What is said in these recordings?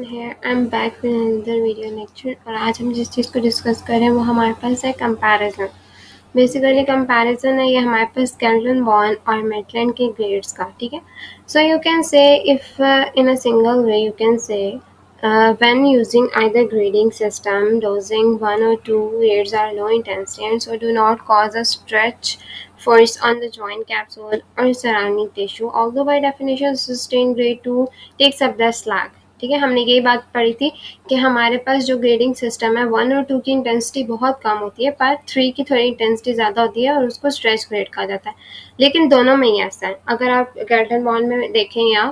Here I'm back with another video lecture और आज हम जिस चीज़ को डिस्कस कर रहे हैं वो हमारे पास है कंपैरिजन। बेसिकली कंपैरिजन है ये हमारे पास स्केलेटन बॉन और मेटलैंड के ग्रेड्स का, ठीक है। So you can say if in a single way you can say when using either grading system, dosing one or two grades are low intensity and so do not cause a stretch force on the joint capsule or surrounding tissue. Although by definition sustained grade 2 takes up the slack. ठीक है, हमने यही बात पढ़ी थी कि हमारे पास जो ग्रेडिंग सिस्टम है 1 और 2 की इंटेंसिटी बहुत कम होती है पर 3 की थोड़ी इंटेंसिटी ज़्यादा होती है और उसको स्ट्रेच ग्रेड कहा जाता है। लेकिन दोनों में ही ऐसा है, अगर आप स्केलेटन बॉन्ड में देखें या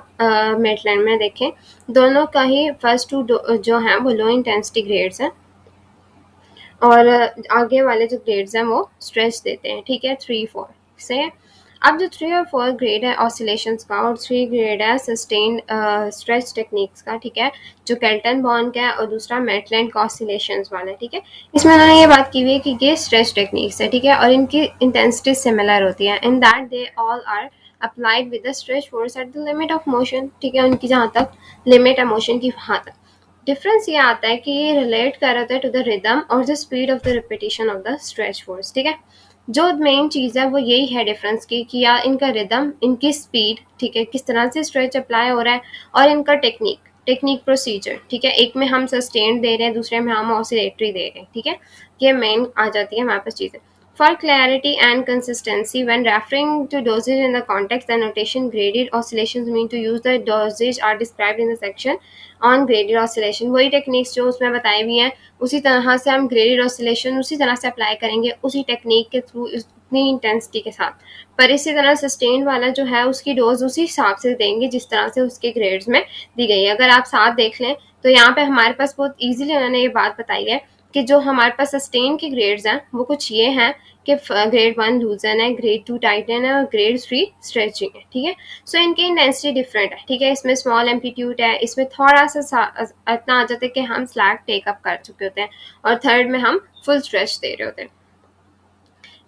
मेटलैंड में देखें, दोनों का ही फर्स्ट टू जो हैं वो लो इंटेंसिटी ग्रेड्स हैं और आगे वाले जो ग्रेड्स हैं वो स्ट्रेच देते हैं, ठीक है, 3-4 से। अब जो 3 और 4 ग्रेड है ऑसिलेशंस का और 3 ग्रेड है सस्टेन्ड स्ट्रेच टेक्निक्स का, ठीक है, जो स्केलेटन बॉन्ड का है और दूसरा मेटलैंड का ऑसिलेशंस वाला है, ठीक है। इसमें उन्होंने ये बात की हुई है कि ये स्ट्रेच टेक्निक्स है, ठीक है, और इनकी इंटेंसिटी सिमिलर होती है in that they all are applied with the stretch force at the limit of motion, ठीक है, उनकी जहाँ तक लिमिट है मोशन की वहाँ तक। डिफरेंस ये आता है कि ये रिलेट कर रहा है टू द रिदम और the speed of the repetition of the stretch force, ठीक है। जो मेन चीज़ है वो यही है डिफरेंस की कि या इनका रिदम, इनकी स्पीड, ठीक है, किस तरह से स्ट्रेच अप्लाई हो रहा है और इनका टेक्निक प्रोसीजर, ठीक है। एक में हम सस्टेन्ड दे रहे हैं, दूसरे में हम ऑसिलेटरी दे रहे हैं, ठीक है। ये मेन आ जाती है हमारे पास चीज़ें। For clarity and consistency, when referring to dosage in the context, the notation graded oscillations mean to use the dosage are described in the section on graded oscillation. वही टेक्निक्स जो उसमें बताई हुई हैं उसी तरह से हम ग्रेडेड ऑसिलेशन उसी तरह से अप्लाई करेंगे, उसी टेक्निक के थ्रू, उतनी इंटेंसिटी के साथ। पर इसी तरह सस्टेन वाला जो है उसकी डोज उसी हिसाब से देंगे जिस तरह से उसके ग्रेड्स में दी गई है। अगर आप साथ देख लें तो यहाँ पे हमारे पास बहुत ईजिली उन्होंने ये बात बताई है कि जो हमारे पास सस्टेन के ग्रेड्स हैं वो कुछ ये हैं कि ग्रेड 1 लूजन है, ग्रेड 2 टाइटन है और ग्रेड 3 स्ट्रेचिंग है, ठीक है। सो इनकी इंटेंसिटी डिफरेंट है, ठीक है। इसमें स्मॉल एम्पलीट्यूड है, इसमें थोड़ा सा इतना आ जाता है कि हम स्लैक टेकअप कर चुके होते हैं और थर्ड में हम फुल स्ट्रेच दे रहे होते हैं।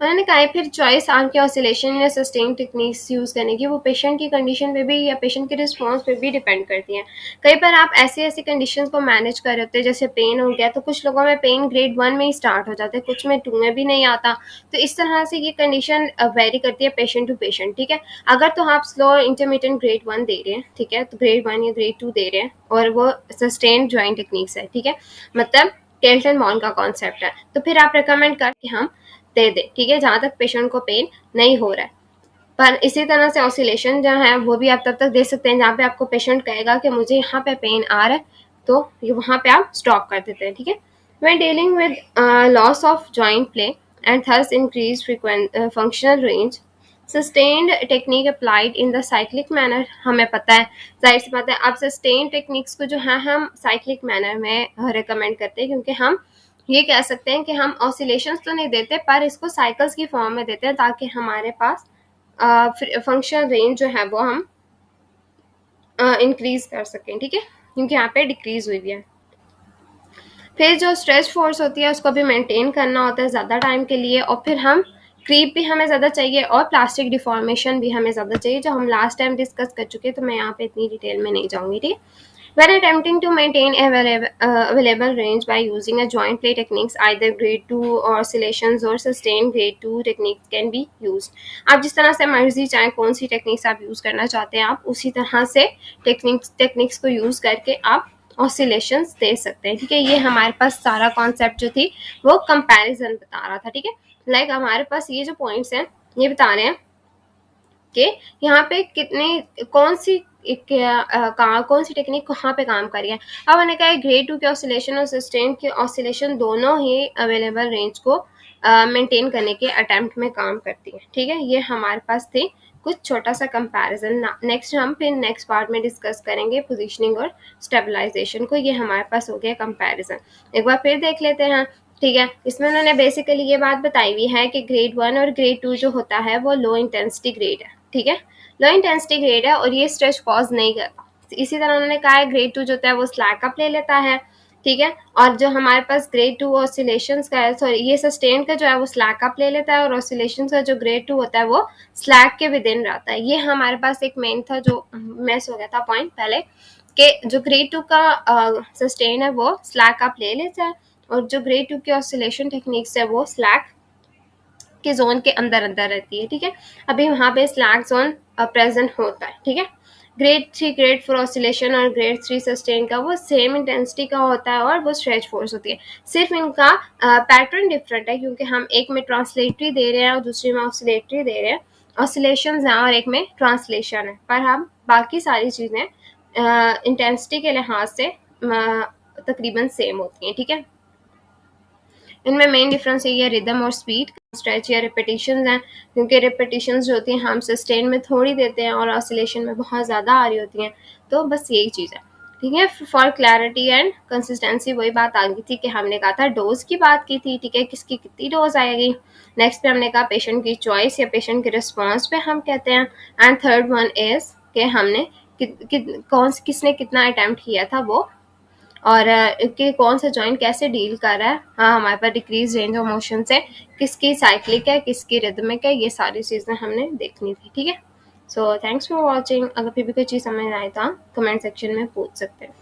उन्होंने कहा है फिर चॉइस आपके ऑसिलेशन या सस्टेन टेक्निक्स यूज़ करने की वो पेशेंट की कंडीशन पे भी या पेशेंट के रिस्पॉन्स पे भी डिपेंड करती हैं। कई बार आप ऐसी कंडीशन को मैनेज कर रहे होते हैं, जैसे पेन हो गया तो कुछ लोगों में पेन ग्रेड 1 में ही स्टार्ट हो जाता है, कुछ में 2 में भी नहीं आता। तो इस तरह से ये कंडीशन वेरी करती है पेशेंट टू पेशेंट, ठीक है। अगर तो आप स्लो इंटरमीडिएट ग्रेड 1 दे रहे हैं, ठीक है, तो ग्रेड 1 या ग्रेड 2 दे रहे हैं और वो सस्टेन ज्वाइंट टेक्निक्स है, ठीक है, मतलब स्केलेटन बॉन्ड का कॉन्सेप्ट है, तो फिर आप रिकमेंड कर कि हम दे दे, ठीक है, जहाँ तक पेशेंट को पेन नहीं हो रहा है। पर इसी तरह से ऑसिलेशन जो है वो भी आप तब तक दे सकते हैं जहाँ पे आपको पेशेंट कहेगा कि मुझे यहाँ पे पेन आ रहा है, तो वहाँ पे आप स्टॉप कर देते हैं, ठीक है। When dealing with loss of joint play and thus increased functional range, sustained technique applied in the cyclic manner, हमें पता है, जाहिर सी बात है, अब sustained techniques को जो है हम cyclic manner में recommend करते हैं क्योंकि हम ये कह सकते हैं कि हम ऑसिलेशंस तो नहीं देते पर इसको साइकिल्स की फॉर्म में देते हैं ताकि हमारे पास फंक्शनल रेंज जो है वो हम इंक्रीज कर सकें, ठीक है, क्योंकि यहाँ पे डिक्रीज हुई है। फिर जो स्ट्रेच फोर्स होती है उसको भी मेंटेन करना होता है ज़्यादा टाइम के लिए और फिर हम क्रीप भी हमें ज़्यादा चाहिए और प्लास्टिक डिफॉर्मेशन भी हमें ज़्यादा चाहिए, जो हम लास्ट टाइम डिस्कस कर चुके हैं, तो मैं यहाँ पे इतनी डिटेल में नहीं जाऊँगी, ठीक है। When attempting to maintain available range by using a joint play techniques, either grade 2 oscillations or sustained grade 2 techniques can be used. आप जिस तरह से मर्जी चाहें कौन सी टेक्निक्स आप यूज़ करना चाहते हैं आप उसी तरह से टेक्निक्स को यूज़ करके आप ऑसिलेशंस दे सकते हैं, ठीक है। ये हमारे पास सारा कॉन्सेप्ट जो थी वो कंपैरिजन बता रहा था, ठीक है। लाइक हमारे पास ये जो पॉइंट्स हैं ये बता रहे हैं कि यहाँ पे कितने कौन सी टेक्निक कहाँ पे काम कर रही है। अब मैंने कहा ग्रेड 2 के ऑसिलेशन और सस्टेन के ऑसिलेशन दोनों ही अवेलेबल रेंज को मेंटेन करने के अटेम्प्ट में काम करती है, ठीक है। ये हमारे पास थी कुछ छोटा सा कंपैरिजन। नेक्स्ट हम फिर नेक्स्ट पार्ट में डिस्कस करेंगे पोजीशनिंग और स्टेबलाइजेशन को। ये हमारे पास हो गया कंपैरिजन। एक बार फिर देख लेते हैं, ठीक है। इसमें उन्होंने बेसिकली ये बात बताई हुई है कि ग्रेड 1 और ग्रेड 2 जो होता है वो लो इंटेंसिटी ग्रेड है, ठीक है, लो इंटेंसिटी ग्रेड है और ये स्ट्रेच कॉज नहीं करता। इसी तरह उन्होंने कहा है ग्रेड 2 जो होता है वो स्लैक अप ले लेता है, ठीक है। और जो हमारे पास ग्रेड 2 ऑसिलेशंस का है, सॉरी ये सस्टेन का जो है वो स्लैक अप ले लेता है, और ऑसिलेशंस का जो ग्रेड 2 होता है वो स्लैक के विद इन रहता है। ये हमारे पास एक मेन था जो मिस हो गया था पॉइंट पहले, कि जो ग्रेड 2 का सस्टेन है वो स्लैक अप ले लेता है, और जो ग्रेड 2 की ऑसिलेशन टेक्निक्स है वो स्लैक के जोन के अंदर अंदर रहती है। ठीक है, अभी वहाँ पे स्लैक जोन प्रेजेंट होता है। ठीक है, ग्रेड 3 ग्रेड 4 ऑसिलेशन और ग्रेड 3 सस्टेन का वो सेम इंटेंसिटी का होता है, और वो स्ट्रेच फोर्स होती है। सिर्फ इनका पैटर्न डिफरेंट है, क्योंकि हम एक में ट्रांसलेटरी दे रहे हैं और दूसरे में ऑसिलेटरी दे रहे हैं, ऑसिलेशन है और एक में ट्रांसलेशन है, पर हम बाकी सारी चीज़ें इंटेंसिटी के लिहाज से तकरीबन सेम होती हैं। ठीक है, इनमें मेन डिफरेंस यही है रिदम और स्पीड, स्ट्रेच या रिपीटिशंस हैं, क्योंकि रिपीटिशंस जो होती हैं हम सस्टेन में थोड़ी देते हैं और ऑसिलेशन में बहुत ज़्यादा आ रही होती हैं। तो बस यही चीज़ है। ठीक है, फॉर क्लैरिटी एंड कंसिस्टेंसी वही बात आ गई थी कि हमने कहा था डोज की बात की थी। ठीक है, किसकी कितनी डोज आएगी। नेक्स्ट पे हमने कहा पेशेंट की चॉइस या पेशेंट के रिस्पॉन्स पे हम कहते हैं। एंड थर्ड वन इज कि हमने किसने कितना अटैम्प्ट किया था वो, और कि कौन सा जॉइंट कैसे डील कर रहा है। हाँ, हमारे पास डिक्रीज रेंज ऑफ मोशन से किसकी साइक्लिक है किसकी रिदमिक है, ये सारी चीज़ें हमने देखनी थी। ठीक है, सो थैंक्स फॉर वॉचिंग। अगर फिर भी कोई चीज़ समझ आए तो आप कमेंट सेक्शन में पूछ सकते हैं।